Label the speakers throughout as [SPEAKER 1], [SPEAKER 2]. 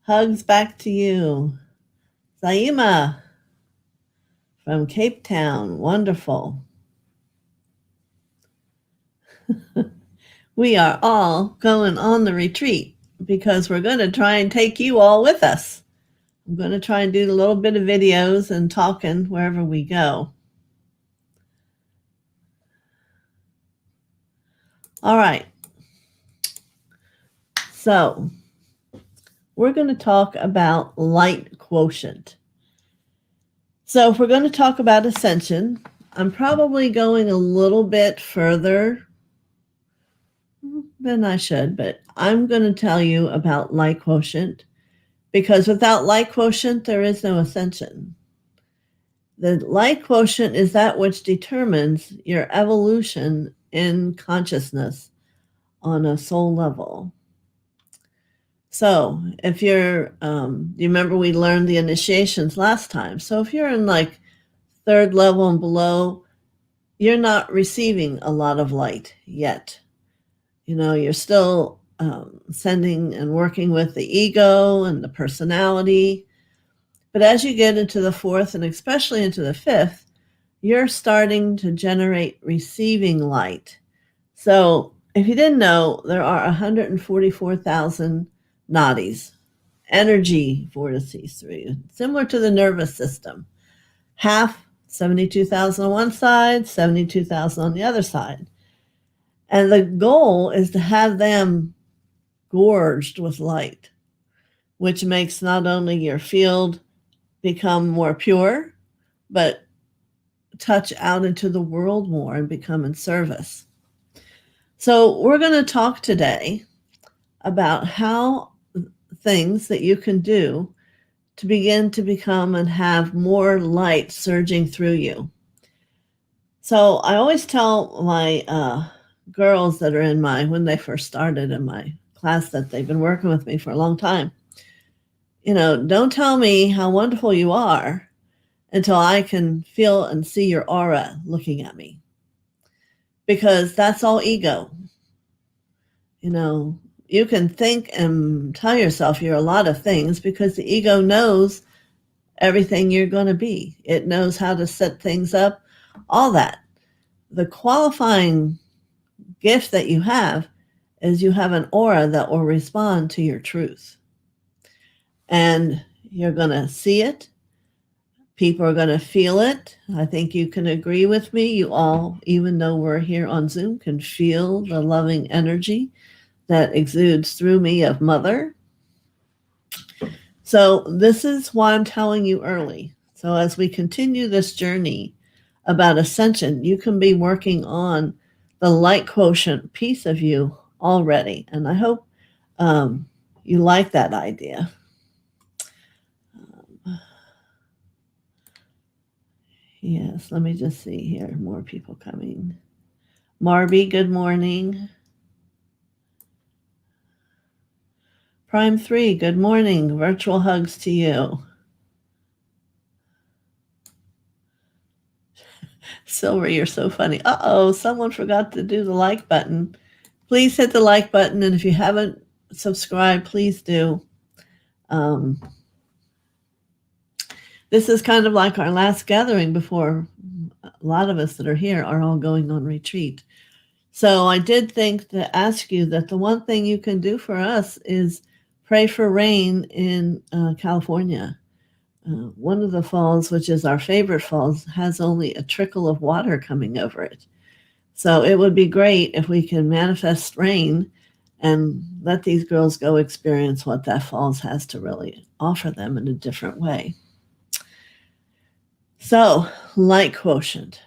[SPEAKER 1] Hugs back to you. Saima from Cape Town. Wonderful. We are all going on the retreat because we're going to try and take you all with us. I'm going to try and do a little bit of videos and talking wherever we go. All right. So we're going to talk about light quotient. So if we're going to talk about ascension, I'm probably going a little bit further than I should, but I'm going to tell you about light quotient because without light quotient, there is no ascension. The light quotient is that which determines your evolution in consciousness on a soul level. So if you're, you remember we learned the initiations last time. So if you're in like third level and below, you're not receiving a lot of light yet. You're still sending and working with the ego and the personality. But as you get into the fourth and especially into the fifth, you're starting to generate receiving light. So if you didn't know, there are 144,000 nadis, energy vortices through you, similar to the nervous system. Half, 72,000 on one side, 72,000 on the other side. And the goal is to have them gorged with light, which makes not only your field become more pure, but touch out into the world more and become in service. So we're going to talk today about how things that you can do to begin to become and have more light surging through you. So I always tell my girls that are when they first started in my class that they've been working with me for a long time, don't tell me how wonderful you are until I can feel and see your aura looking at me. Because that's all ego. You can think and tell yourself you're a lot of things because the ego knows everything you're going to be. It knows how to set things up, all that. The qualifying gift that you have is you have an aura that will respond to your truth. And you're going to see it. People are going to feel it. I think you can agree with me. You all, even though we're here on Zoom, can feel the loving energy that exudes through me of Mother. So this is why I'm telling you early. So as we continue this journey about ascension, you can be working on the light quotient piece of you already. And I hope you like that idea. Yes, let me just see here. More people coming. Marby, good morning. Prime 3, good morning. Virtual hugs to you. Silver, you're so funny. Uh-oh, someone forgot to do the like button. Please hit the like button, and if you haven't subscribed, please do. This is kind of like our last gathering before a lot of us that are here are all going on retreat. So I did think to ask you that the one thing you can do for us is pray for rain in California. One of the falls, which is our favorite falls, has only a trickle of water coming over it. So it would be great if we can manifest rain and let these girls go experience what that falls has to really offer them in a different way. So, light quotient.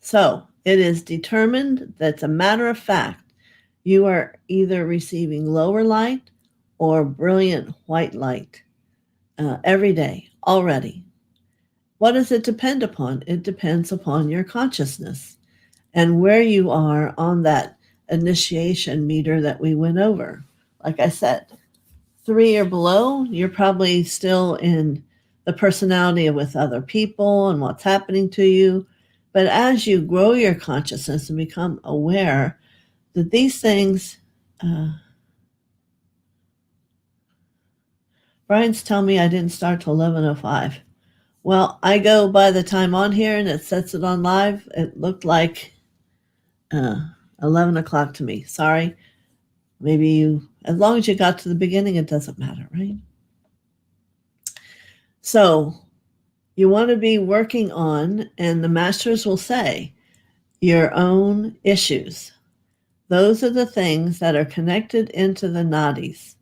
[SPEAKER 1] So it is determined that's a matter of fact. You are either receiving lower light or brilliant white light every day already. What does it depend upon? It depends upon your consciousness and where you are on that initiation meter that we went over. Like I said, 3 or below, you're probably still in the personality with other people and what's happening to you. But as you grow your consciousness and become aware that these things Brian's telling me I didn't start till 11:05. Well, I go by the time on here and it sets it on live. It looked like 11 o'clock to me. Sorry. Maybe you, as long as you got to the beginning, it doesn't matter, right? So you want to be working on, and the masters will say, your own issues. Those are the things that are connected into the nadis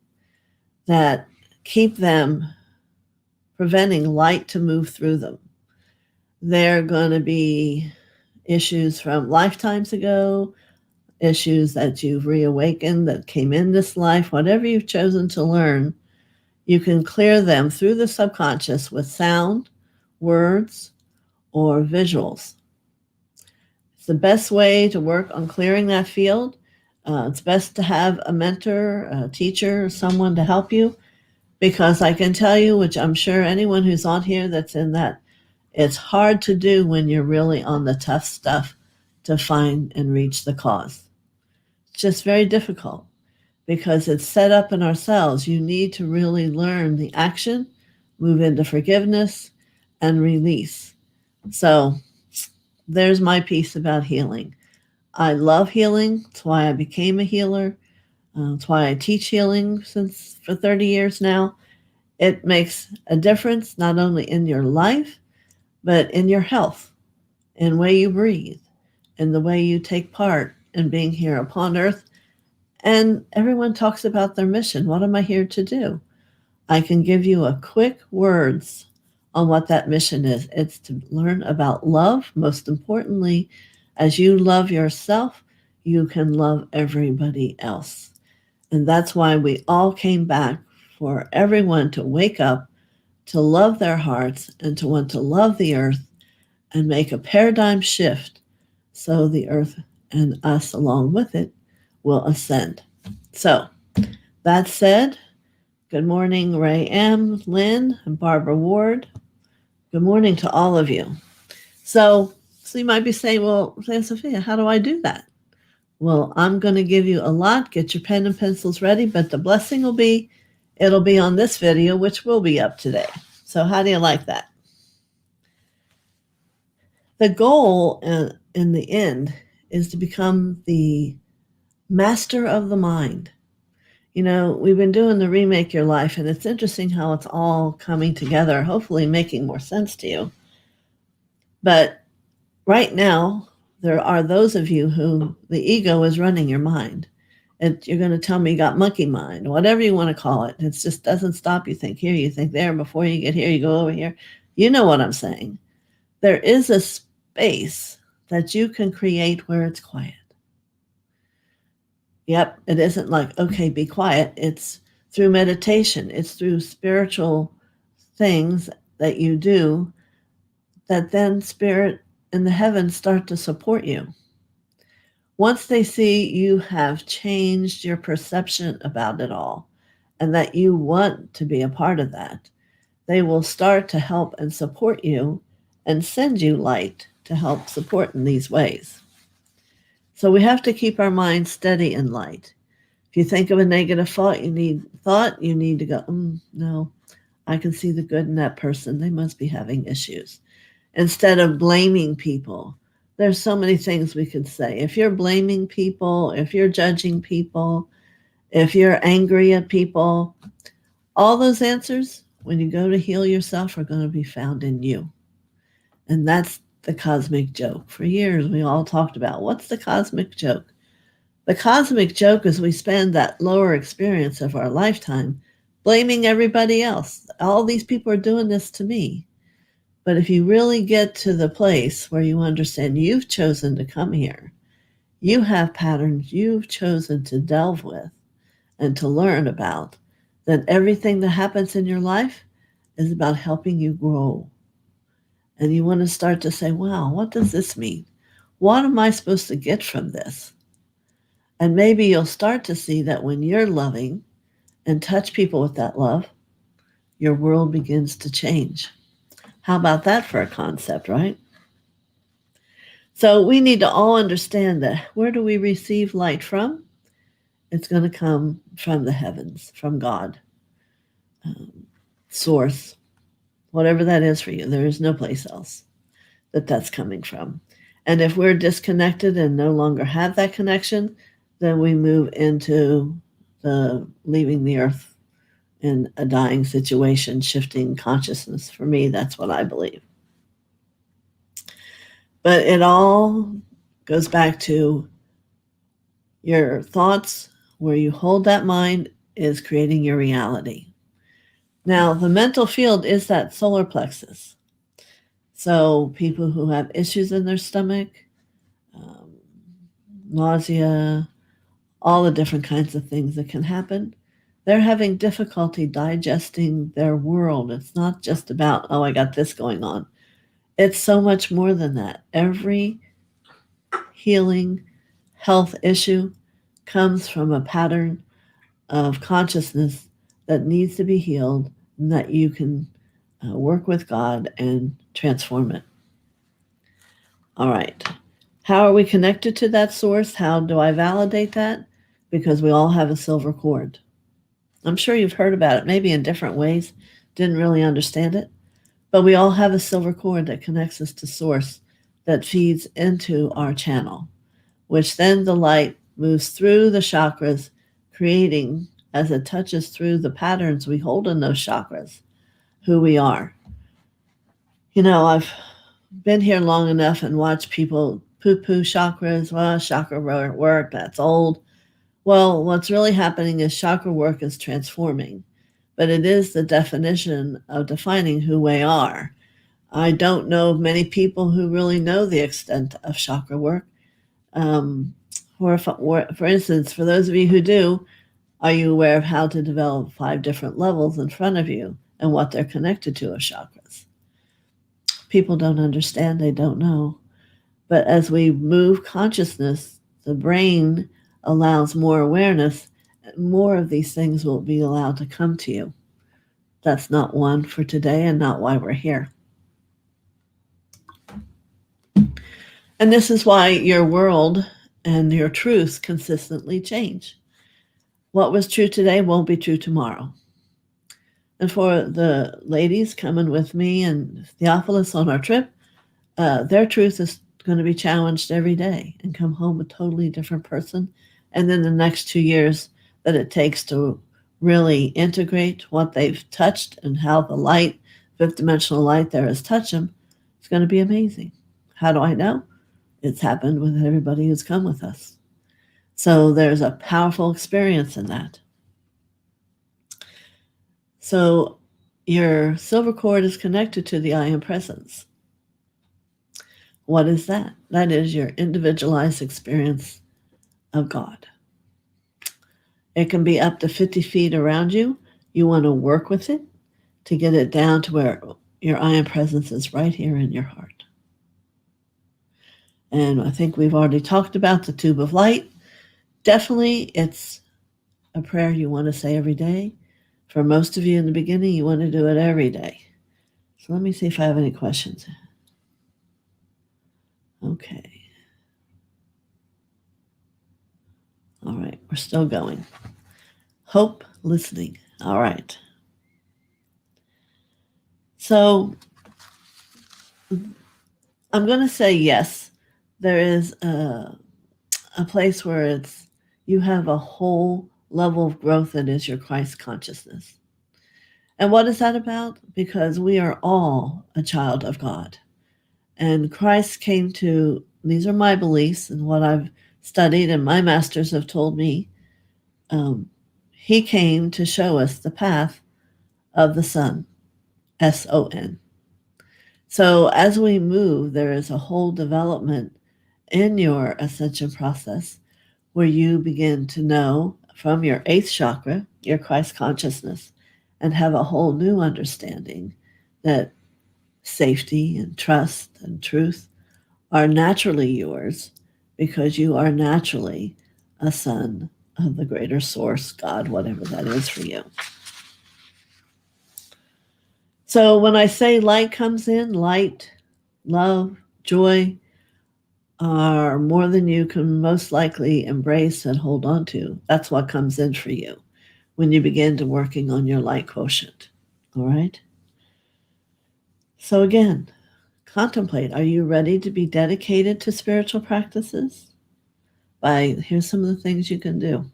[SPEAKER 1] that keep them preventing light to move through them. They're going to be issues from lifetimes ago, issues that you've reawakened that came in this life, whatever you've chosen to learn, you can clear them through the subconscious with sound, words, or visuals. It's the best way to work on clearing that field. It's best to have a mentor, a teacher, someone to help you, because I can tell you, which I'm sure anyone who's on here that's in that, it's hard to do when you're really on the tough stuff to find and reach the cause. It's just very difficult because it's set up in ourselves. You need to really learn the action, move into forgiveness, and release. So there's my piece about healing. I love healing. That's why I became a healer. That's why I teach healing for 30 years now. It makes a difference not only in your life, but in your health, in the way you breathe, in the way you take part in being here upon earth. And everyone talks about their mission. What am I here to do? I can give you a quick words on what that mission is. It's to learn about love. Most importantly, as you love yourself, you can love everybody else. And that's why we all came back, for everyone to wake up, to love their hearts, and to want to love the earth and make a paradigm shift so the earth and us along with it will ascend. So that said, good morning, Ray M., Lynn, and Barbara Ward. Good morning to all of you. So you might be saying, well, TheoSophia, how do I do that? Well, I'm going to give you a lot. Get your pen and pencils ready, but the blessing will be, it'll be on this video, which will be up today. So how do you like that? The goal in the end is to become the master of the mind. You know, we've been doing the Remake Your Life, and it's interesting how it's all coming together, hopefully making more sense to you. But right now, there are those of you who the ego is running your mind. And you're going to tell me you got monkey mind, whatever you want to call it. It just doesn't stop. You think here, you think there. Before you get here, you go over here. You know what I'm saying. There is a space that you can create where it's quiet. Yep, it isn't like, okay, be quiet. It's through meditation. It's through spiritual things that you do that then spirit and the heavens start to support you. Once they see you have changed your perception about it all and that you want to be a part of that, they will start to help and support you and send you light to help support in these ways. So we have to keep our mind steady in light. If you think of a negative thought, you need to go, no, I can see the good in that person. They must be having issues. Instead of blaming people, there's so many things we could say. If you're blaming people, if you're judging people, if you're angry at people, all those answers, when you go to heal yourself, are going to be found in you. And that's the cosmic joke. For years, we all talked about, what's the cosmic joke? The cosmic joke is we spend that lower experience of our lifetime blaming everybody else. All these people are doing this to me. But if you really get to the place where you understand you've chosen to come here, you have patterns you've chosen to delve with and to learn about, then everything that happens in your life is about helping you grow. And you want to start to say, wow, what does this mean? What am I supposed to get from this? And maybe you'll start to see that when you're loving and touch people with that love, your world begins to change. How about that for a concept, right? So we need to all understand that where do we receive light from? It's going to come from the heavens, from God. source, whatever that is for you. There is no place else that that's coming from. And if we're disconnected and no longer have that connection, then we move into the leaving the earth in a dying situation, shifting consciousness. For me, that's what I believe. But it all goes back to your thoughts. Where you hold that mind is creating your reality. Now, the mental field is that solar plexus. So people who have issues in their stomach, nausea, all the different kinds of things that can happen, they're having difficulty digesting their world. It's not just about, oh, I got this going on. It's so much more than that. Every healing health issue comes from a pattern of consciousness that needs to be healed and that you can work with God and transform it. All right. How are we connected to that source? How do I validate that? Because we all have a silver cord. I'm sure you've heard about it, maybe in different ways, didn't really understand it, but we all have a silver cord that connects us to source that feeds into our channel, which then the light moves through the chakras, creating, as it touches through the patterns we hold in those chakras, who we are. You know, I've been here long enough and watched people poo-poo chakras. Well, chakra work, that's old. Well, what's really happening is chakra work is transforming, but it is the definition of defining who we are. I don't know of many people who really know the extent of chakra work. For instance, for those of you who do, are you aware of how to develop 5 different levels in front of you and what they're connected to as chakras? People don't understand, they don't know. But as we move consciousness, the brain allows more awareness, and more of these things will be allowed to come to you. That's not one for today and not why we're here. And this is why your world and your truths consistently change. What was true today won't be true tomorrow. And for the ladies coming with me and Theophilus on our trip, their truth is going to be challenged every day and come home a totally different person. And then the next 2 years that it takes to really integrate what they've touched and how the light, fifth dimensional light there has touched them, it's going to be amazing. How do I know? It's happened with everybody who's come with us. So there's a powerful experience in that. So your silver cord is connected to the I Am Presence. What is that? That is your individualized experience of God. It can be up to 50 feet around you. You want to work with it to get it down to where your I Am Presence is right here in your heart. And I think we've already talked about the tube of light. Definitely, it's a prayer you want to say every day. For most of you in the beginning, you want to do it every day. So let me see if I have any questions. Okay. All right, we're still going. Hope listening. All right. So I'm going to say yes. There is a place where you have a whole level of growth that is your Christ consciousness. And what is that about? Because we are all a child of God. And Christ came to, these are my beliefs and what I've studied and my masters have told me, he came to show us the path of the Son, S-O-N. So as we move, there is a whole development in your ascension process where you begin to know from your 8th chakra, your Christ consciousness, and have a whole new understanding that safety and trust and truth are naturally yours because you are naturally a son of the greater source, God, whatever that is for you. So when I say light comes in, light, love, joy are more than you can most likely embrace and hold on to. That's what comes in for you when you begin to working on your light quotient. All right? So again, contemplate. Are you ready to be dedicated to spiritual practices? Here's some of the things you can do.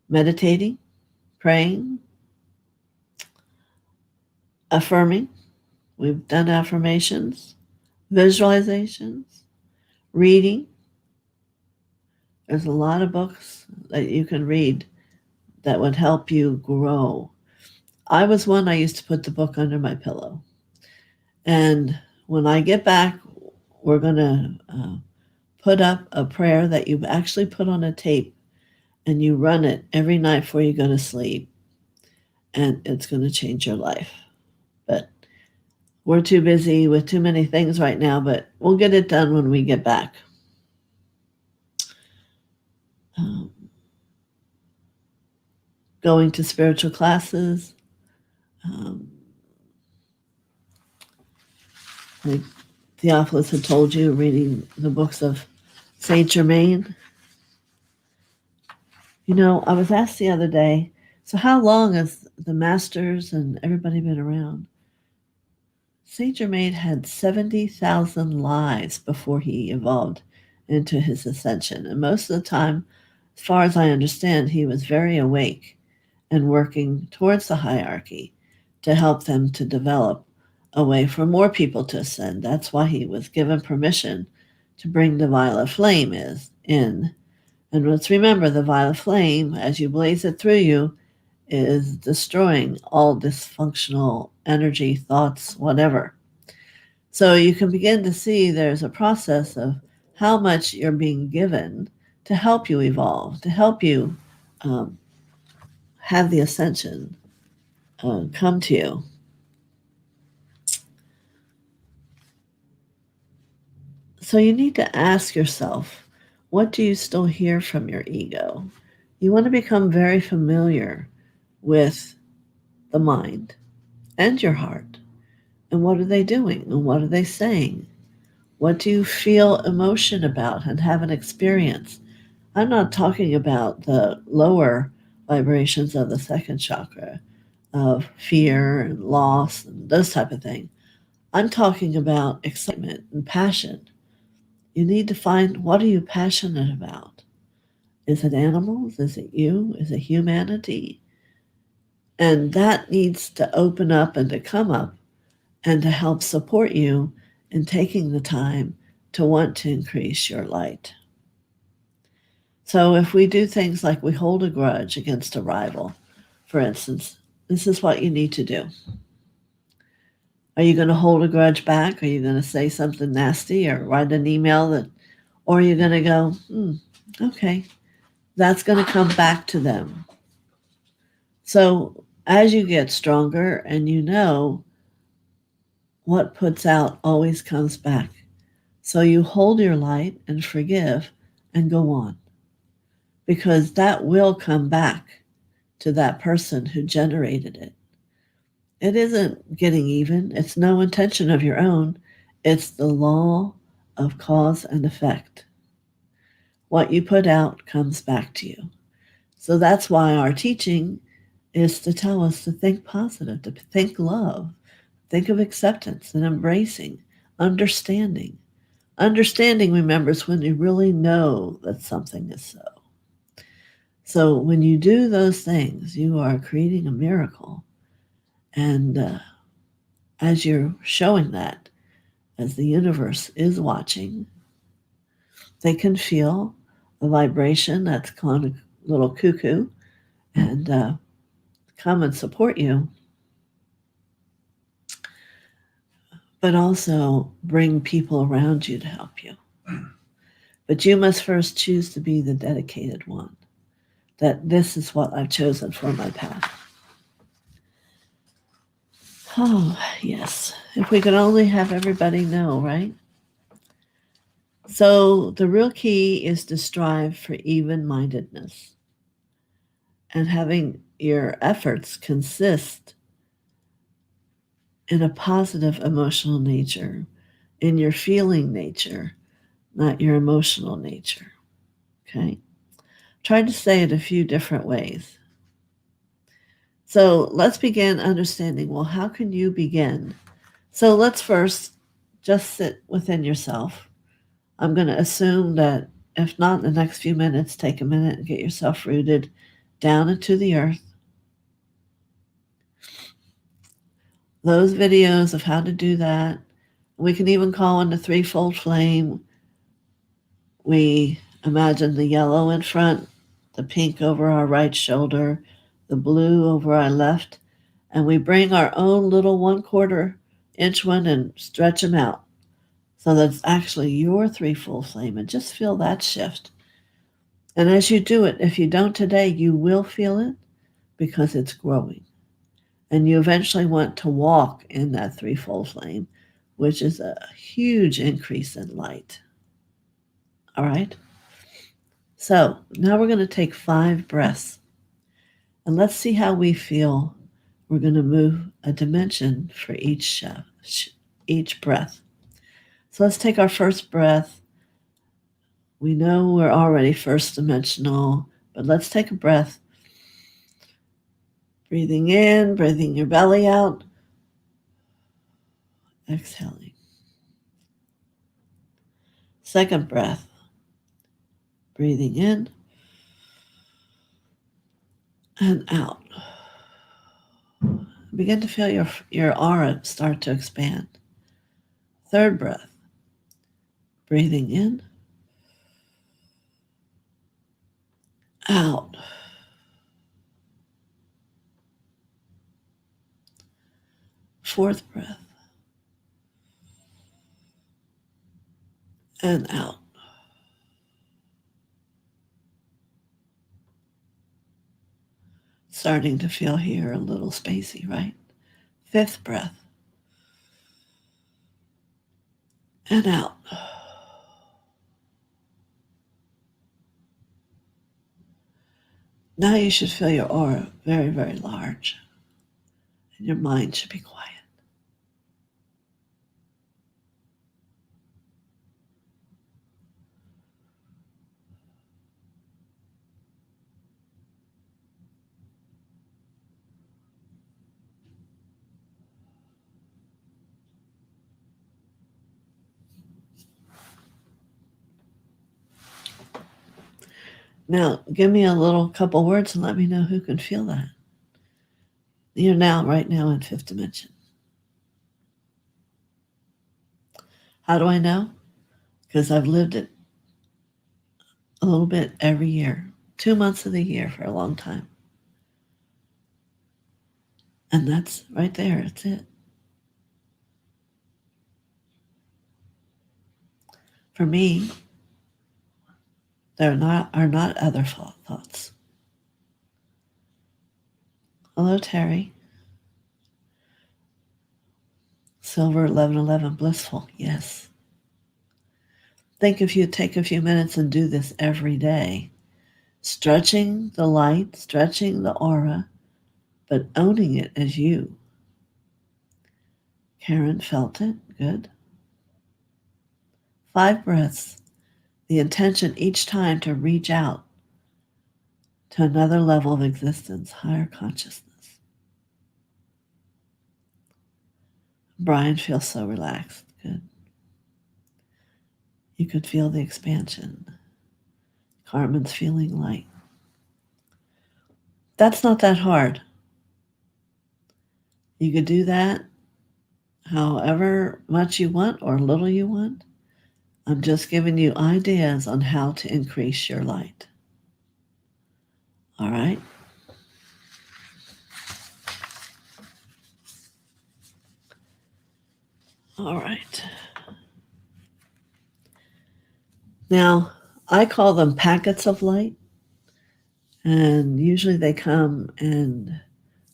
[SPEAKER 1] Meditating, praying, affirming. We've done affirmations, visualizations, reading. There's a lot of books that you can read that would help you grow. I was one, I used to put the book under my pillow. And when I get back, we're going to put up a prayer that you actually put on a tape, and you run it every night before you go to sleep. And it's going to change your life. But we're too busy with too many things right now, but we'll get it done when we get back. Going to spiritual classes, like Theophilus had told you, reading the books of Saint Germain. You know, I was asked the other day, so how long has the masters and everybody been around? Saint Germain had 70,000 lives before he evolved into his ascension. And most of the time, as far as I understand, he was very awake and working towards the hierarchy to help them to develop a way for more people to ascend. That's why he was given permission to bring the violet flame in. And let's remember, the violet flame, as you blaze it through you, is destroying all dysfunctional energy, thoughts, whatever. So you can begin to see there's a process of how much you're being given to help you evolve, to help you have the ascension come to you. So you need to ask yourself, what do you still hear from your ego? You want to become very familiar with the mind and your heart. And what are they doing? And what are they saying? What do you feel emotion about and have an experience? I'm not talking about the lower vibrations of the second chakra, of fear and loss and those type of things. I'm talking about excitement and passion. You need to find, what are you passionate about? Is it animals? Is it you? Is it humanity? And that needs to open up and to come up and to help support you in taking the time to want to increase your light. So if we do things like we hold a grudge against a rival, for instance, this is what you need to do. Are you going to hold a grudge back? Are you going to say something nasty or write an email or are you going to go, okay, that's going to come back to them. So as you get stronger and you know what puts out always comes back. So you hold your light and forgive and go on, because that will come back to that person who generated it. It isn't getting even. It's no intention of your own. It's the law of cause and effect. What you put out comes back to you. So that's why our teaching is to tell us to think positive, to think love, think of acceptance and embracing, understanding. Understanding, remember, is when you really know that something is so. So when you do those things, you are creating a miracle. And as you're showing that, as the universe is watching, they can feel a vibration that's kind of a little cuckoo and come and support you, but also bring people around you to help you. But you must first choose to be the dedicated one, that this is what I've chosen for my path. Oh, yes. If we could only have everybody know, right? So the real key is to strive for even-mindedness and having your efforts consist in a positive emotional nature, in your feeling nature, not your emotional nature. Okay? Try to say it a few different ways. So let's begin understanding, well, how can you begin? So let's first just sit within yourself. I'm going to assume that if not in the next few minutes, take a minute and get yourself rooted down into the earth. Those videos of how to do that, we can even call in the threefold flame. We imagine the yellow in front, the pink over our right shoulder, the blue over our left, and we bring our own little 1/4 inch one and stretch them out. So that's actually your threefold flame, and just feel that shift. And as you do it, if you don't today, you will feel it because it's growing. And you eventually want to walk in that threefold flame, which is a huge increase in light. All right? So now we're going to take 5 breaths. And let's see how we feel. We're going to move a dimension for each breath. So let's take our first breath. We know we're already first dimensional, but let's take a breath. Breathing in, breathing your belly out. Exhaling. Second breath. Breathing in and out. Begin to feel your aura start to expand. Third breath. Breathing in, out. Fourth breath. And out. Starting to feel here a little spacey, right? Fifth breath. And out. Now you should feel your aura very, very large. And your mind should be quiet. Now, give me a little couple words and let me know who can feel that. You're right now in 5th dimension. How do I know? Because I've lived it a little bit every year, 2 months of the year for a long time. And that's right there. That's it. For me, there are not other thoughts. Hello, Terry. Silver 1111, blissful. Yes. Think if you take a few minutes and do this every day, stretching the light, stretching the aura, but owning it as you. Karen felt it. Good. 5 breaths. The intention each time to reach out to another level of existence, higher consciousness. Brian feels so relaxed. Good. You could feel the expansion. Carmen's feeling light. That's not that hard. You could do that however much you want or little you want. I'm just giving you ideas on how to increase your light. All right? All right. Now, I call them packets of light, and usually they come and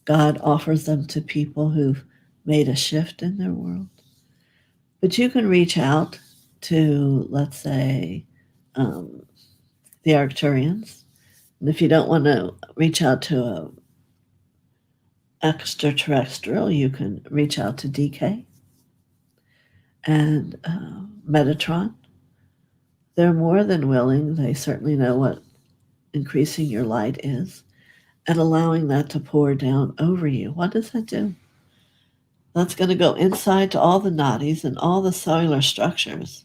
[SPEAKER 1] God offers them to people who've made a shift in their world. But you can reach out to, let's say, the Arcturians. And if you don't want to reach out to a extraterrestrial, you can reach out to DK and Metatron. They're more than willing. They certainly know what increasing your light is. and allowing that to pour down over you. What does that do? That's going to go inside to all the nadis and all the cellular structures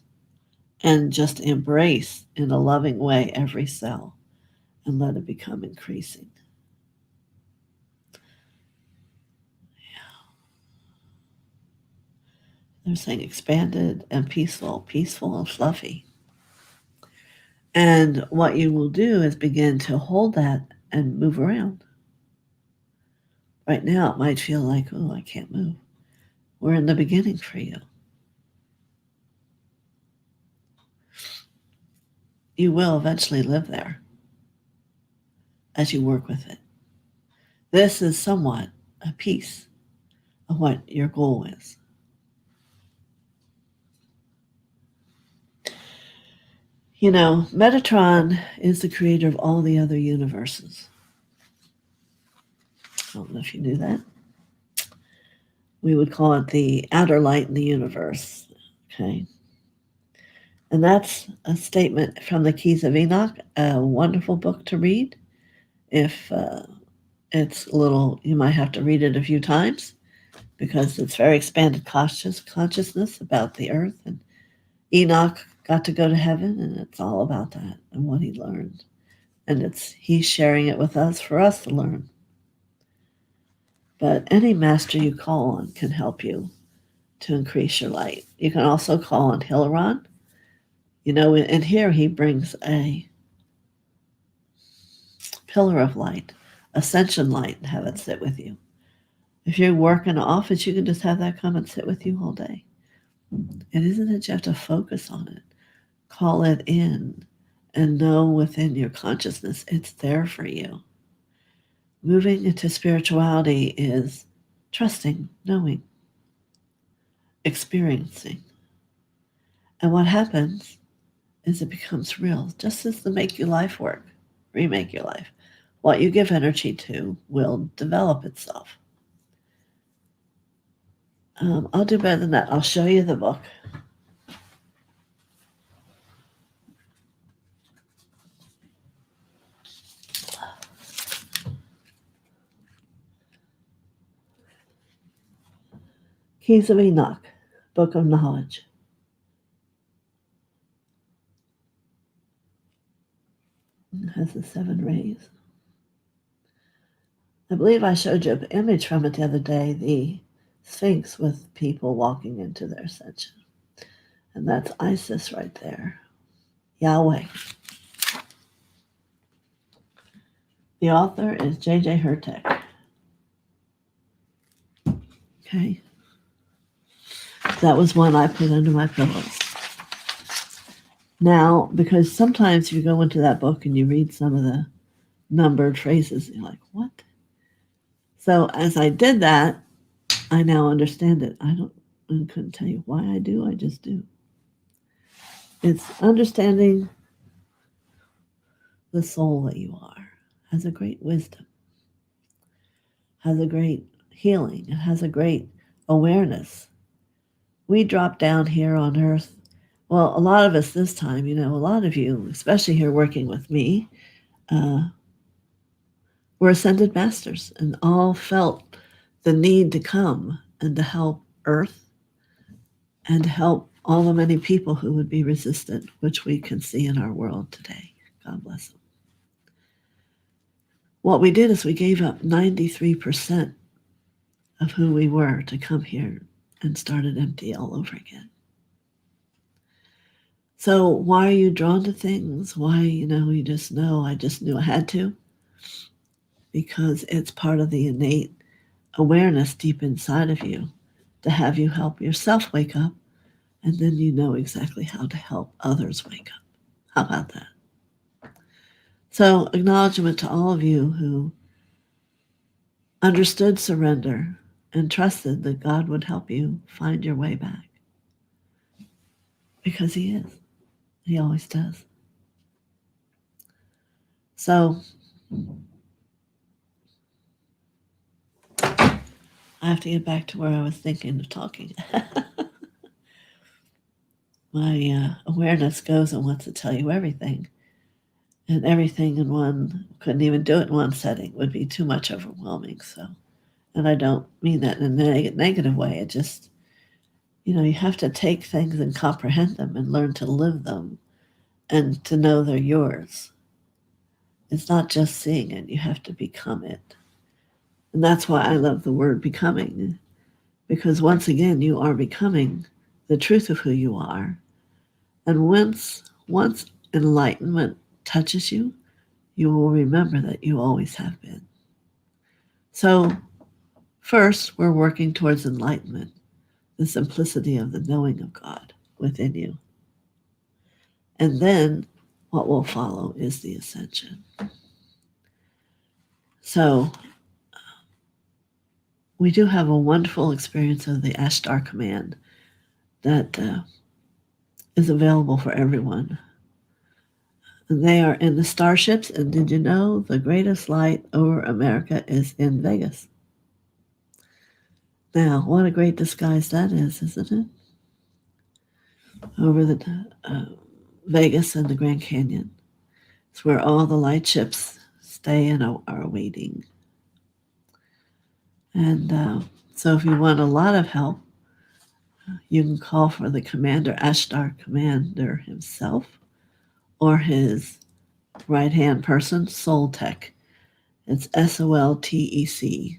[SPEAKER 1] and just embrace in a loving way every cell and let it become increasing. They're saying expanded and peaceful and fluffy. And what you will do is begin to hold that and move around. Right now, it might feel like, oh, I can't move. We're in the beginning for you. You will eventually live there as you work with it. This is somewhat a piece of what your goal is. You know, Metatron is the creator of all the other universes. I don't know if you knew that. We would call it the outer light in the universe. Okay. And that's a statement from the Keys of Enoch, a wonderful book to read. If it's a little, you might have to read it a few times because it's very expanded consciousness about the earth. And Enoch got to go to heaven, and it's all about that and what he learned. And he's sharing it with us for us to learn. But any master you call on can help you to increase your light. You can also call on Hilaron. You know, and here he brings a pillar of light, ascension light, and have it sit with you. If you work in an office, you can just have that come and sit with you all day. It isn't that you have to focus on it. Call it in and know within your consciousness it's there for you. Moving into spirituality is trusting, knowing, experiencing. And what happens is it becomes real, just as the make your life work, remake your life. What you give energy to will develop itself. I'll do better than that. I'll show you the book. Keys of Enoch, Book of Knowledge. It has the 7 rays. I believe I showed you an image from it the other day, the Sphinx with people walking into their ascension. And that's Isis right there. Yahweh. The author is J.J. Hurtek. Okay. That was one I put under my pillows. Now, because sometimes you go into that book and you read some of the numbered phrases, and you're like, what? So as I did that, I now understand it. I couldn't tell you why I do, I just do. It's understanding the soul that you are has a great wisdom, has a great healing, it has a great awareness. We drop down here on earth. Well, a lot of us this time, you know, a lot of you, especially here working with me, were ascended masters and all felt the need to come and to help Earth and to help all the many people who would be resistant, which we can see in our world today. God bless them. What we did is we gave up 93% of who we were to come here and started empty all over again. So why are you drawn to things? Why, you just know, I just knew I had to? Because it's part of the innate awareness deep inside of you to have you help yourself wake up, and then you know exactly how to help others wake up. How about that? So acknowledgement to all of you who understood surrender and trusted that God would help you find your way back. Because he is. He always does. So I have to get back to where I was thinking of talking. My awareness goes and wants to tell you everything. And everything in one, couldn't even do it in one setting, would be too much overwhelming. So, and I don't mean that in a negative way. It just, you have to take things and comprehend them and learn to live them and to know they're yours. It's not just seeing it, you have to become it. And that's why I love the word becoming, because once again, you are becoming the truth of who you are. And once enlightenment touches you, you will remember that you always have been. So, first, we're working towards enlightenment, the simplicity of the knowing of God within you. And then what will follow is the ascension. So, we do have a wonderful experience of the Ashtar command that is available for everyone. And they are in the starships, and did you know the greatest light over America is in Vegas? Now, what a great disguise that is, isn't it? Over the Vegas and the Grand Canyon. It's where all the light ships stay and are waiting. And so if you want a lot of help, you can call for the commander, Ashtar commander himself, or his right-hand person, Soul Tech. It's SOLTEC,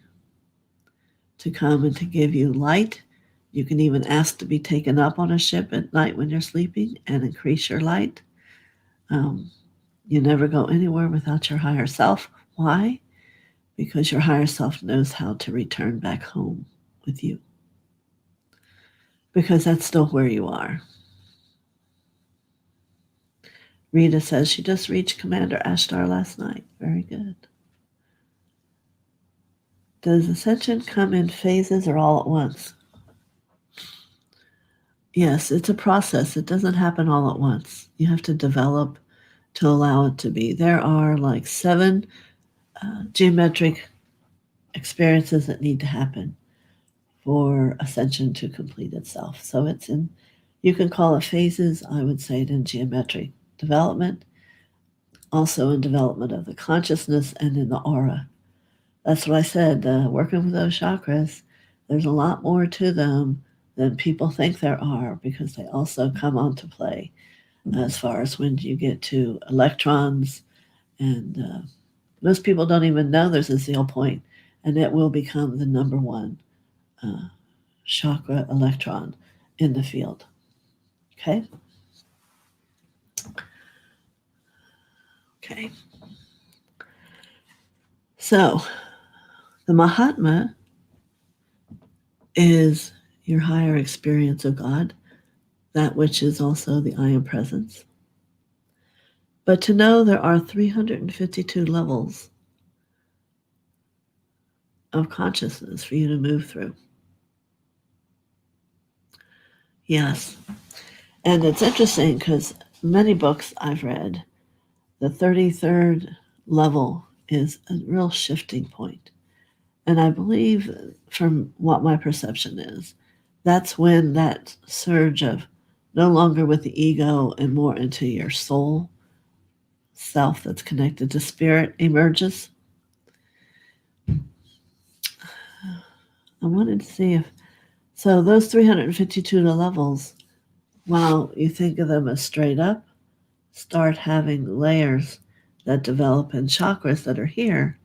[SPEAKER 1] to come and to give you light. You can even ask to be taken up on a ship at night when you're sleeping and increase your light. You never go anywhere without your higher self. Why? Because your higher self knows how to return back home with you. Because that's still where you are. Rita says she just reached Commander Ashtar last night. Very good. Does ascension come in phases or all at once? Yes, it's a process. It doesn't happen all at once. You have to develop to allow it to be. There are like 7 geometric experiences that need to happen for ascension to complete itself. So it's in, you can call it phases. I would say it in geometric development, also in development of the consciousness and in the aura. That's what I said, working with those chakras, there's a lot more to them than people think there are, because they also come onto play as far as when you get to electrons. And most people don't even know there's a 0 point, and it will become the number 1 chakra electron in the field. Okay? Okay. So, the Mahatma is your higher experience of God, that which is also the I Am Presence. But to know there are 352 levels of consciousness for you to move through. Yes. And it's interesting because many books I've read, the 33rd level is a real shifting point. And I believe, from what my perception is, that's when that surge of no longer with the ego and more into your soul self that's connected to spirit emerges. I wanted to see if, so those 352 levels, while you think of them as straight up, start having layers that develop in chakras that are here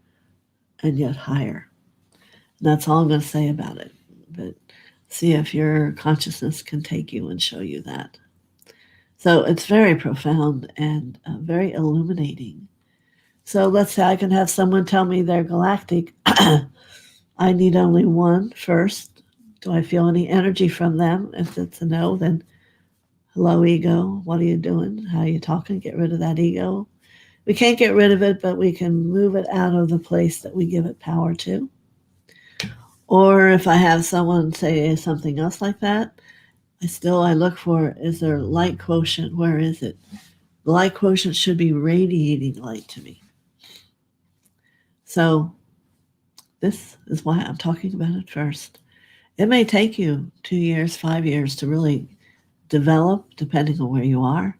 [SPEAKER 1] and yet higher. And that's all I'm going to say about it. But see if your consciousness can take you and show you that. So it's very profound and very illuminating. So let's say I can have someone tell me they're galactic. I need only one first. Do I feel any energy from them? If it's a no, then hello, ego. What are you doing? How are you talking? Get rid of that ego. We can't get rid of it, but we can move it out of the place that we give it power to. Or if I have someone say something else like that, I look for, is there light quotient? Where is it? The light quotient should be radiating light to me. So this is why I'm talking about it first. It may take you 2 years, 5 years to really develop, depending on where you are.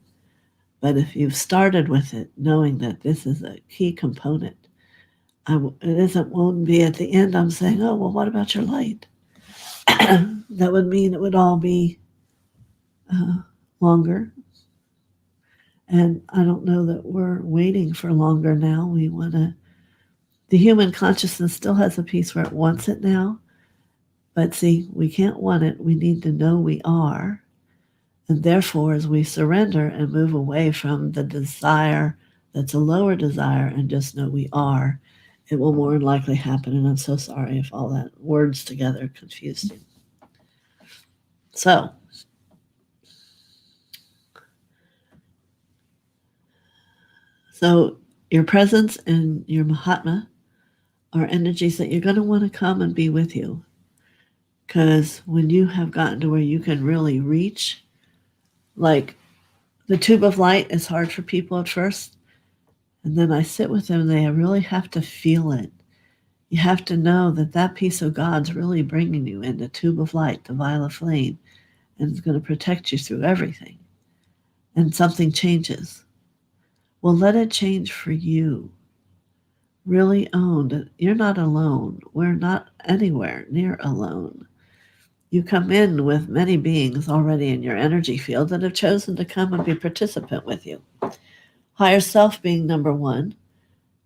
[SPEAKER 1] But if you've started with it, knowing that this is a key component, won't be at the end I'm saying, oh, well, what about your light? That would mean it would all be longer. And I don't know that we're waiting for longer now. The human consciousness still has a piece where it wants it now. But see, we can't want it. We need to know we are. And therefore, as we surrender and move away from the desire that's a lower desire and just know we are, it will more than likely happen. And I'm so sorry if all that words together confused you. So, your presence and your Mahatma are energies that you're going to want to come and be with you. Because when you have gotten to where you can really reach, like the tube of light is hard for people at first. And then I sit with them and they really have to feel it. You have to know that that piece of God's really bringing you in the tube of light, the violet flame, and it's going to protect you through everything. And something changes. Well, let it change for you. Really own that you're not alone. We're not anywhere near alone. You come in with many beings already in your energy field that have chosen to come and be participant with you. Higher self being number one.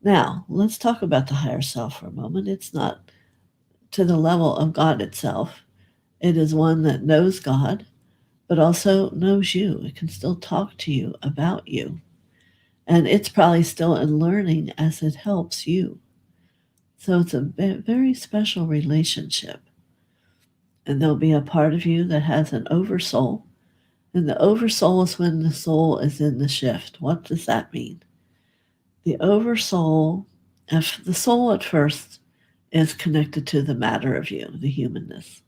[SPEAKER 1] Now, let's talk about the higher self for a moment. It's not to the level of God itself. It is one that knows God, but also knows you. It can still talk to you about you. And it's probably still in learning as it helps you. So it's a very special relationship. And there'll be a part of you that has an oversoul. And the oversoul is when the soul is in the shift. What does that mean? The oversoul, if the soul at first is connected to the matter of you, the humanness.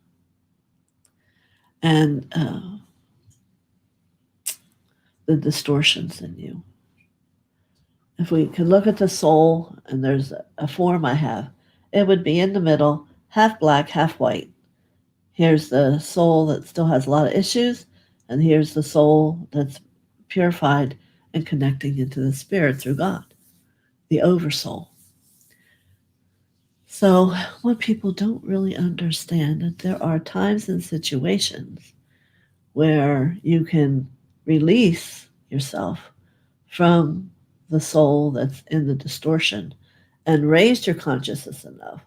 [SPEAKER 1] And the distortions in you. If we could look at the soul, and there's a form I have, it would be in the middle, half black, half white. Here's the soul that still has a lot of issues, and here's the soul that's purified and connecting into the spirit through God, the oversoul. So what people don't really understand is there are times and situations where you can release yourself from the soul that's in the distortion and raise your consciousness enough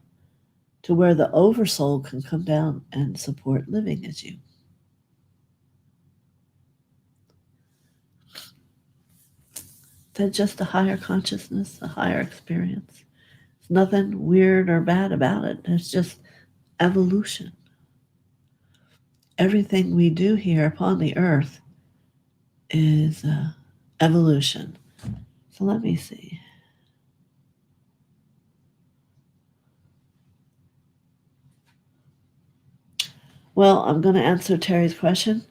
[SPEAKER 1] to where the oversoul can come down and support living as you. That's just a higher consciousness, a higher experience. There's nothing weird or bad about it. It's just evolution. Everything we do here upon the earth is evolution. So let me see. Well, I'm going to answer Terry's question.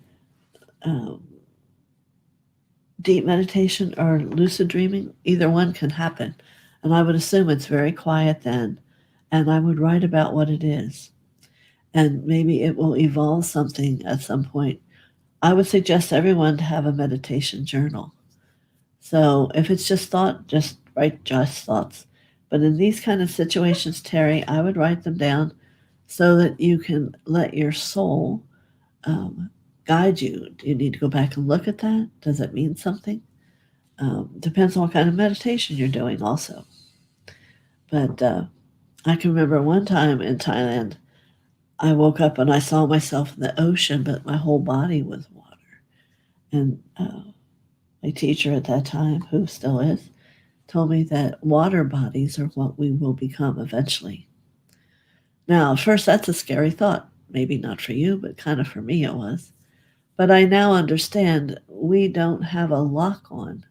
[SPEAKER 1] Deep meditation or lucid dreaming, either one can happen. And I would assume it's very quiet then. And I would write about what it is. And maybe it will evolve something at some point. I would suggest everyone to have a meditation journal. So if it's just thought, just write just thoughts. But in these kind of situations, Terry, I would write them down so that you can let your soul guide you. Do you need to go back and look at that? Does it mean something? Depends on what kind of meditation you're doing also. But I can remember one time in Thailand, I woke up and I saw myself in the ocean, but my whole body was water. And my teacher at that time, who still is, told me that water bodies are what we will become eventually. Now, at first, that's a scary thought. Maybe not for you, but kind of for me it was. But I now understand we don't have a lock on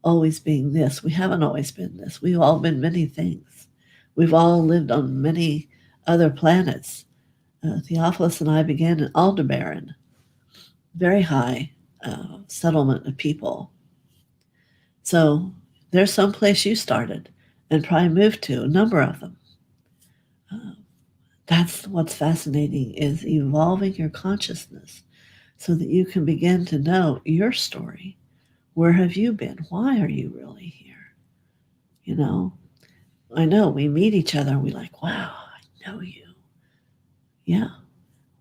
[SPEAKER 1] always being this. We haven't always been this. We've all been many things. We've all lived on many other planets. Theophilus and I began in Aldebaran, very high settlement of people. So there's some place you started and probably moved to, a number of them. That's what's fascinating, is evolving your consciousness so that you can begin to know your story, Where have you been? Why are you really here? You know, I know we meet each other and we're like, wow, I know you. Yeah.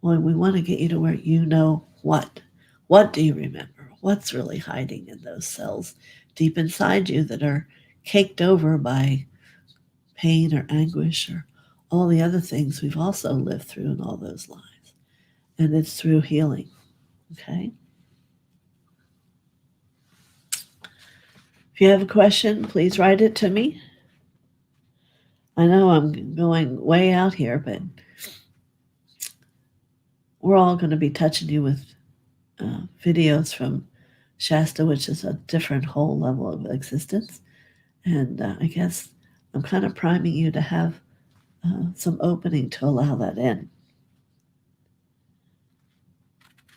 [SPEAKER 1] Well, we want to get you to where you know what. What do you remember? What's really hiding in those cells deep inside you that are caked over by pain or anguish or all the other things we've also lived through in all those lives? And it's through healing. Okay? If you have a question, please write it to me. I know I'm going way out here, but we're all going to be touching you with videos from Shasta, which is a different whole level of existence. And I guess I'm kind of priming you to have some opening to allow that in.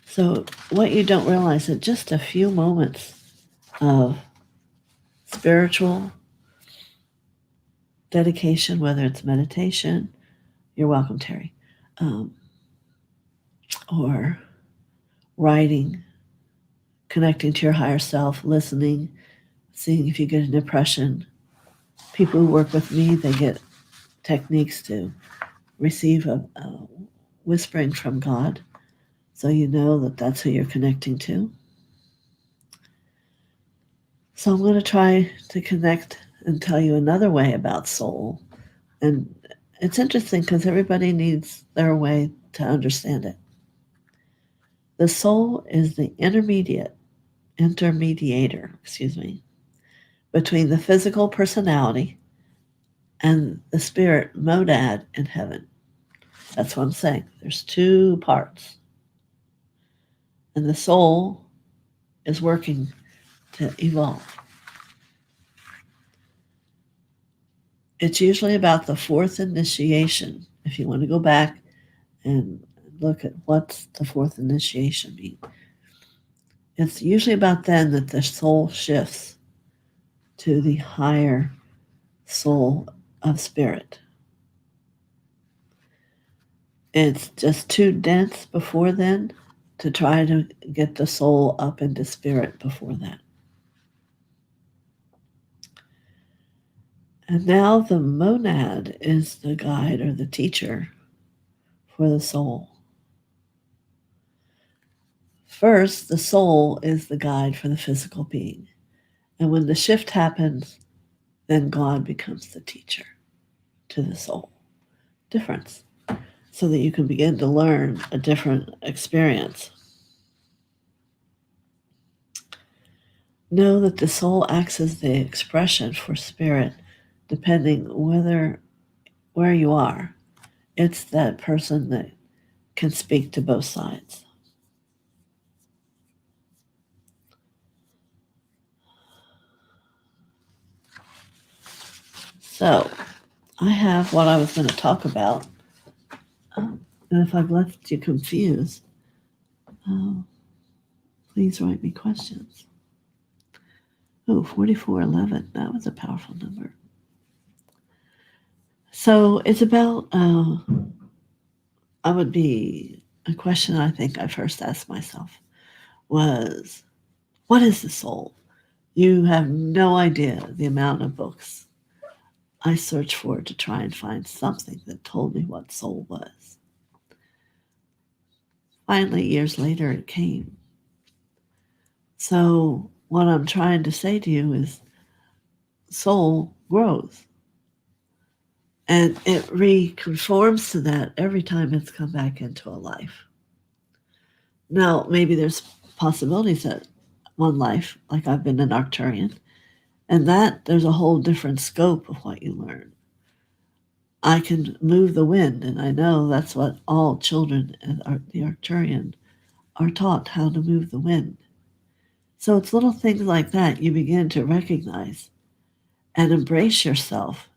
[SPEAKER 1] So what you don't realize is just a few moments of spiritual dedication, whether it's meditation, you're welcome, Terry, or writing, connecting to your higher self, listening, seeing if you get an impression. People who work with me, they get techniques to receive a whispering from God, so you know that that's who you're connecting to. So I'm going to try to connect and tell you another way about soul. And it's interesting because everybody needs their way to understand it. The soul is the intermediator, between the physical personality and the spirit monad in heaven. That's what I'm saying. There's two parts. And the soul is working to evolve. It's usually about the fourth initiation. If you want to go back and look at what's the fourth initiation mean, it's usually about then that the soul shifts to the higher soul of spirit. It's just too dense before then to try to get the soul up into spirit before that. And now the monad is the guide or the teacher for the soul. First, the soul is the guide for the physical being. And when the shift happens, then God becomes the teacher to the soul. Difference. So that you can begin to learn a different experience. Know that the soul acts as the expression for spirit, depending where you are. It's that person that can speak to both sides. So, I have what I was going to talk about. And if I've left you confused, please write me questions. Oh, 4411. That was a powerful number. So it's about, a question I think I first asked myself was, what is the soul? You have no idea the amount of books I searched for to try and find something that told me what soul was. Finally, years later, it came. So what I'm trying to say to you is soul grows. And it reconforms to that every time it's come back into a life. Now, maybe there's possibilities that one life, like I've been an Arcturian, and that there's a whole different scope of what you learn. I can move the wind, and I know that's what all children at the Arcturian are taught, how to move the wind. So it's little things like that you begin to recognize and embrace yourself.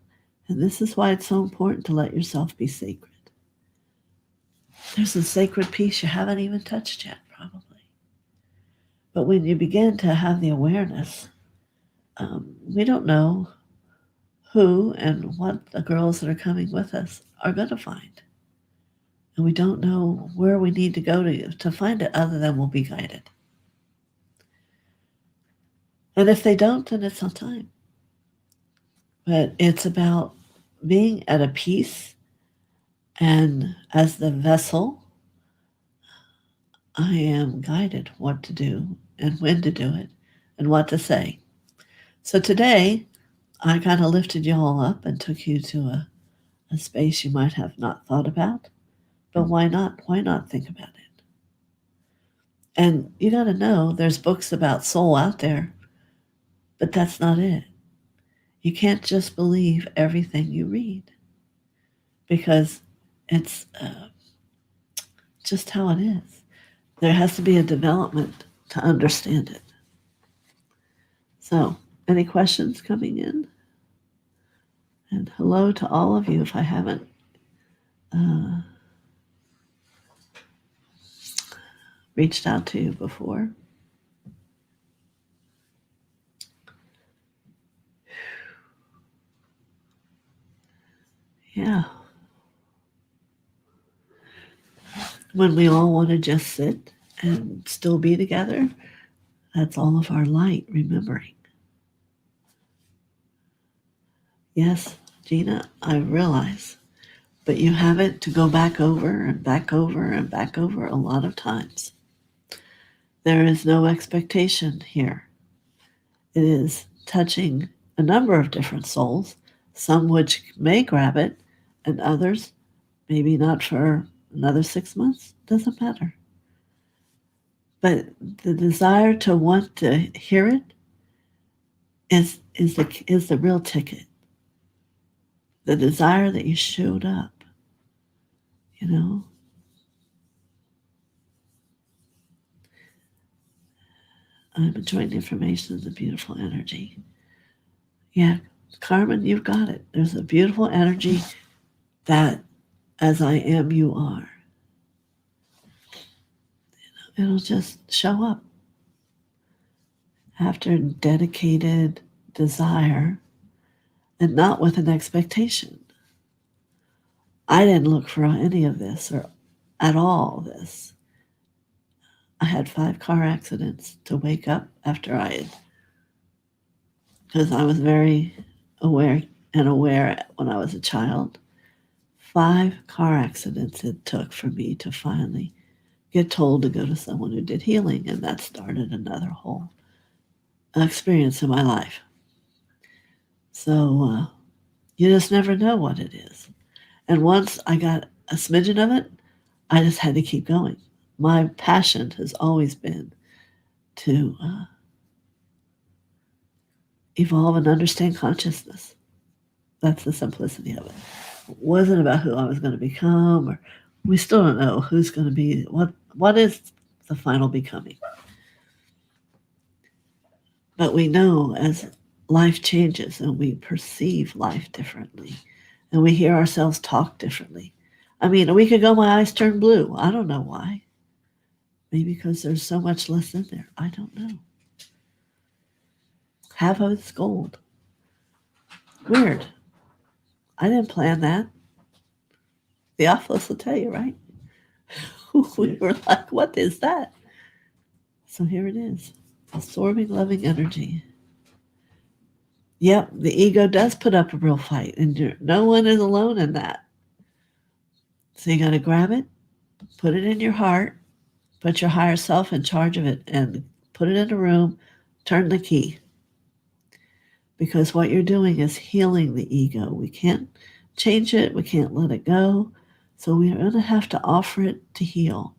[SPEAKER 1] And this is why it's so important to let yourself be sacred. There's a sacred piece you haven't even touched yet, probably. But when you begin to have the awareness, we don't know who and what the girls that are coming with us are going to find. And we don't know where we need to go to find it other than we'll be guided. And if they don't, then it's not time. But it's about being at a peace, and as the vessel, I am guided what to do and when to do it and what to say. So today, I kind of lifted you all up and took you to a space you might have not thought about. But why not? Why not think about it? And you got to know there's books about soul out there, but that's not it. You can't just believe everything you read because it's just how it is. There has to be a development to understand it. So, any questions coming in? And hello to all of you if I haven't reached out to you before. Yeah. When we all want to just sit and still be together, that's all of our light remembering. Yes, Gina, I realize. But you have it to go back over and back over and back over a lot of times. There is no expectation here. It is touching a number of different souls, some which may grab it, and others maybe not for another 6 months. Doesn't matter. But the desire to want to hear it is the real ticket. The desire that you showed up, you know. I'm enjoying the information, the beautiful energy. Yeah, Carmen, you've got it. There's a beautiful energy that as I am, you are. It'll just show up after dedicated desire and not with an expectation. I didn't look for any of this or at all this. I had 5 car accidents to wake up after because I was very aware when I was a child. 5 car accidents it took for me to finally get told to go to someone who did healing, and that started another whole experience in my life. So you just never know what it is. And once I got a smidgen of it, I just had to keep going. My passion has always been to evolve and understand consciousness. That's the simplicity of it. It wasn't about who I was going to become, or we still don't know who's going to be, what is the final becoming. But we know as life changes and we perceive life differently and we hear ourselves talk differently. I mean, a week ago my eyes turned blue. I don't know why. Maybe because there's so much less in there. I don't know. Half of it's gold. Weird. I didn't plan that. Theophilus will tell you, right? We were like, what is that? So here it is. Absorbing loving energy. Yep, the ego does put up a real fight, and no one is alone in that. So you got to grab it, put it in your heart, put your higher self in charge of it, and put it in a room, turn the key. Because what you're doing is healing the ego. We can't change it. We can't let it go. So we're going to have to offer it to heal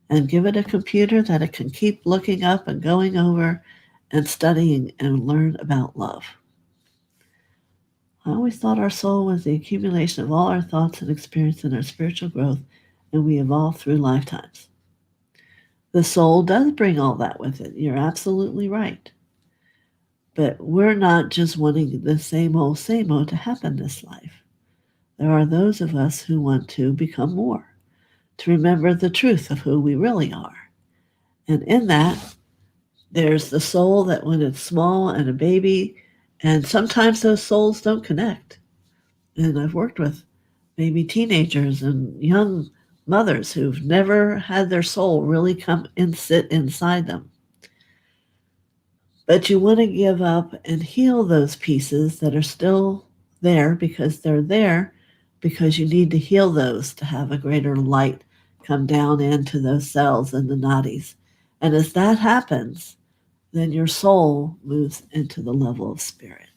[SPEAKER 1] and give it a computer that it can keep looking up and going over and studying and learn about love. I always thought our soul was the accumulation of all our thoughts and experience in our spiritual growth, and we evolve through lifetimes. The soul does bring all that with it. You're absolutely right. But we're not just wanting the same old to happen this life. There are those of us who want to become more, to remember the truth of who we really are. And in that, there's the soul that when it's small and a baby, and sometimes those souls don't connect. And I've worked with maybe teenagers and young mothers who've never had their soul really come and sit inside them. But you want to give up and heal those pieces that are still there because they're there, because you need to heal those to have a greater light come down into those cells and the nadis. And as that happens, then your soul moves into the level of spirit.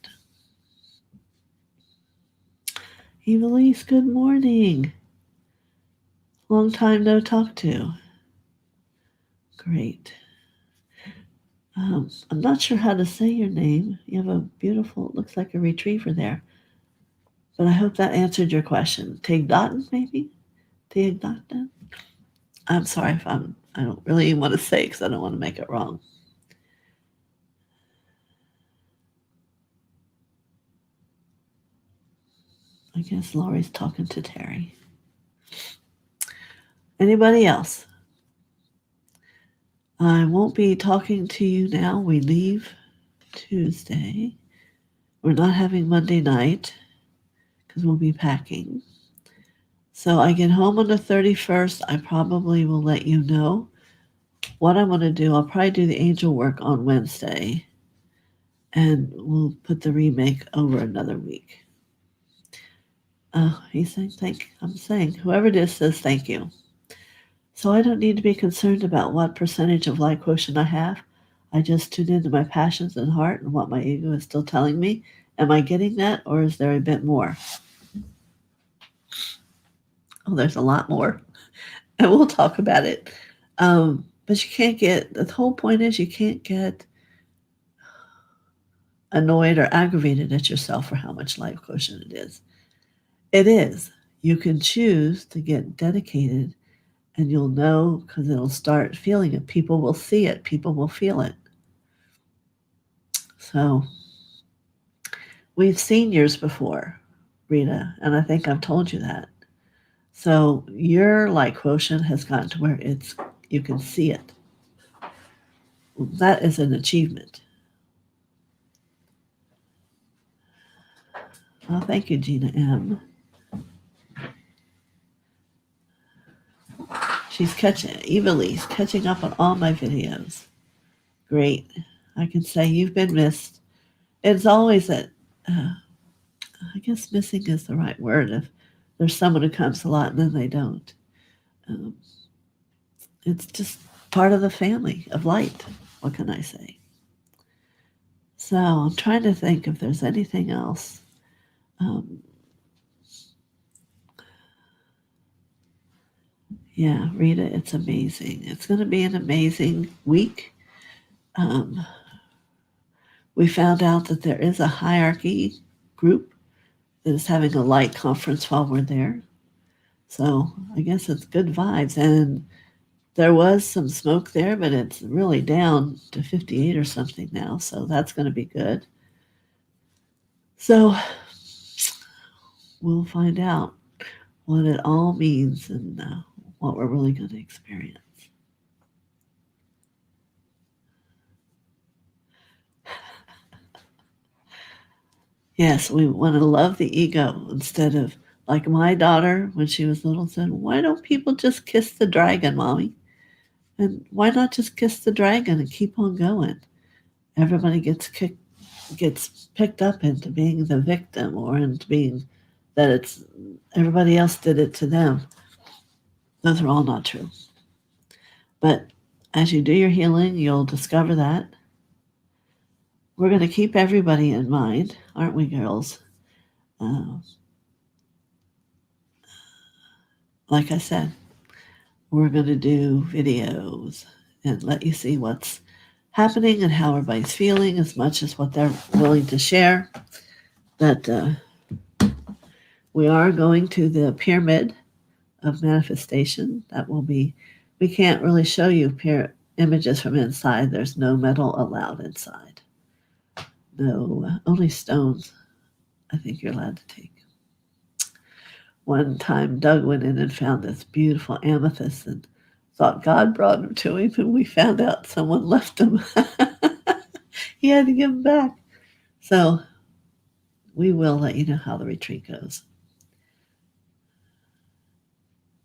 [SPEAKER 1] Evilise, good morning. Long time no talk to. Great. I'm not sure how to say your name. You have a beautiful, it looks like a retriever there. But I hope that answered your question. Tigdotten, maybe? Tigdotten? I'm sorry if I don't really want to say because I don't want to make it wrong. I guess Laurie's talking to Terry. Anybody else? I won't be talking to you now. We leave Tuesday. We're not having Monday night because we'll be packing. So I get home on the 31st. I probably will let you know what I'm going to do. I'll probably do the angel work on Wednesday, and we'll put the remake over another week. He's saying I'm saying whoever it is says thank you. So I don't need to be concerned about what percentage of light quotient I have. I just tune into my passions and heart and what my ego is still telling me. Am I getting that, or is there a bit more? Oh, there's a lot more. And we'll talk about it. But you can't get, the whole point is you can't get annoyed or aggravated at yourself for how much light quotient it is. It is. You can choose to get dedicated, and you'll know because it'll start feeling it. People will see it. People will feel it. So we've seen yours before, Rita, and I think I've told you that. So your light quotient has gotten to where you can see it. That is an achievement. Oh, thank you, Gina M. She's Evilise catching up on all my videos. Great. I can say you've been missed. It's always that, I guess missing is the right word if there's someone who comes a lot and then they don't. It's just part of the family of light. What can I say? So I'm trying to think if there's anything else. Yeah, Rita, it's amazing. It's going to be an amazing week. We found out that there is a hierarchy group that is having a light conference while we're there. So I guess it's good vibes. And there was some smoke there, but it's really down to 58 or something now. So that's going to be good. So we'll find out what it all means and what we're really going to experience. Yes, we want to love the ego instead of, like my daughter, when she was little, said, why don't people just kiss the dragon, Mommy? And why not just kiss the dragon and keep on going? Everybody gets picked up into being the victim or into being that it's everybody else did it to them. Those are all not true. But as you do your healing, you'll discover that. We're going to keep everybody in mind, aren't we, girls? Like I said, we're going to do videos and let you see what's happening and how everybody's feeling as much as what they're willing to share. That we are going to the pyramid of manifestation. That will be, we can't really show you images from inside. There's no metal allowed inside. No, only stones I think you're allowed to take. One time Doug went in and found this beautiful amethyst and thought God brought him to him, and we found out someone left him. He had to give him back. So we will let you know how the retreat goes.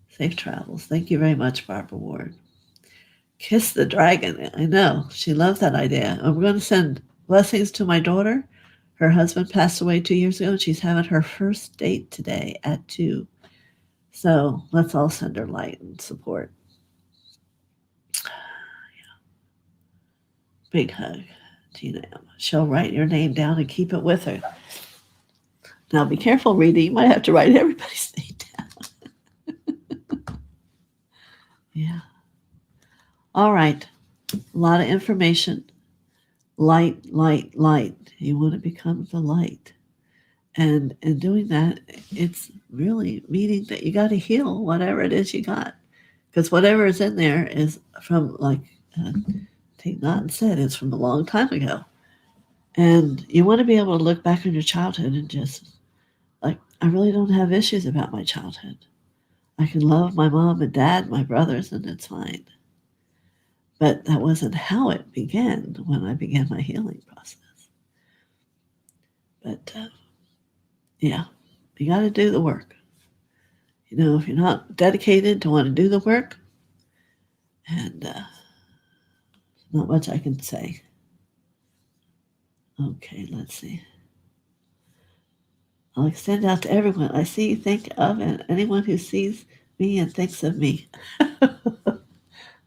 [SPEAKER 1] Safe travels. Thank you very much, Barbara Ward. Kiss the dragon. I know. She loves that idea. I'm going to send blessings to my daughter. Her husband passed away 2 years ago, and she's having her first date today at 2. So let's all send her light and support. Big hug, Tina M. She'll write your name down and keep it with her. Now be careful, Rita. You might have to write everybody's name down. Yeah. All right. A lot of information. Light, light, light. You want to become the light. And in doing that, it's really meaning that you got to heal whatever it is you got. Because whatever is in there is from, like Tate Naughton said, it's from a long time ago. And you want to be able to look back on your childhood and just, like, I really don't have issues about my childhood. I can love my mom and dad, my brothers, and it's fine. But that wasn't how it began when I began my healing process. But, yeah, you got to do the work. You know, if you're not dedicated to want to do the work, and not much I can say. Okay, let's see. I'll extend out to everyone I see, think of, and anyone who sees me and thinks of me.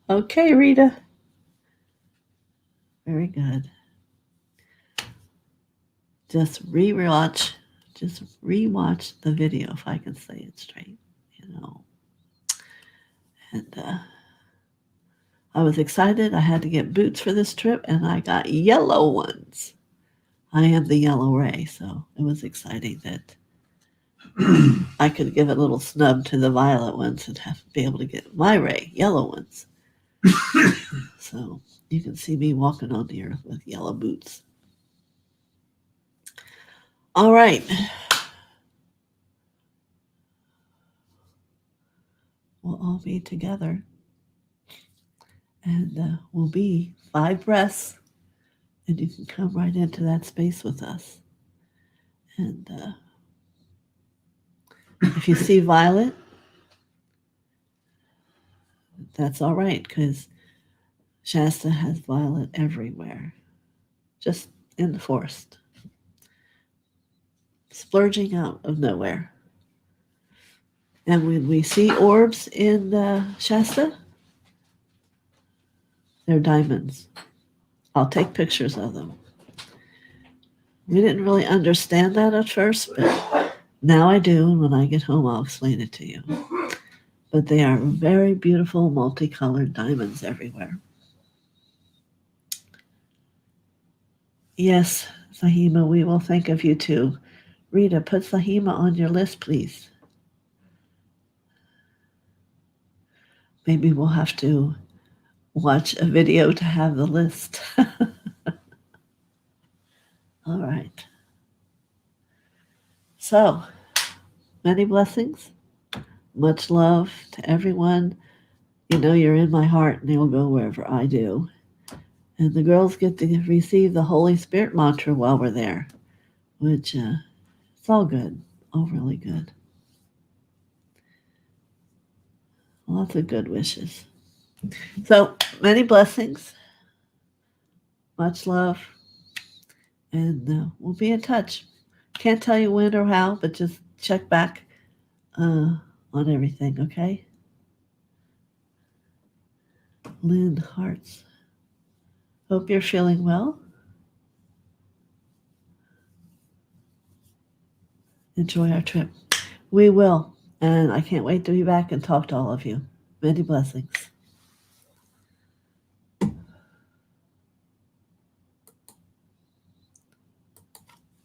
[SPEAKER 1] Okay, Rita. Very good. Just rewatch the video, if I can say it straight, you know. And I was excited. I had to get boots for this trip, and I got yellow ones. I am the yellow ray, so it was exciting that I could give a little snub to the violet ones and have to be able to get my ray, yellow ones. So you can see me walking on the earth with yellow boots. All right. We'll all be together. And we'll be 5 breaths. And you can come right into that space with us. And if you see violet, that's all right, because Shasta has violet everywhere, just in the forest, splurging out of nowhere. And when we see orbs in Shasta, they're diamonds. I'll take pictures of them. We didn't really understand that at first, but now I do, and when I get home, I'll explain it to you. But they are very beautiful, multicolored diamonds everywhere. Yes, Sahima, we will think of you too. Rita, put Sahima on your list, please. Maybe we'll have to watch a video to have the list. All right. So, many blessings. Much love to everyone. You know you're in my heart, and you'll go wherever I do. And the girls get to receive the Holy Spirit mantra while we're there, which it's all good, all really good. Lots of good wishes. So, many blessings. Much love. And we'll be in touch. Can't tell you when or how, but just check back on everything, okay? Lynn Hearts. Hope you're feeling well. Enjoy our trip. We will. And I can't wait to be back and talk to all of you. Many blessings.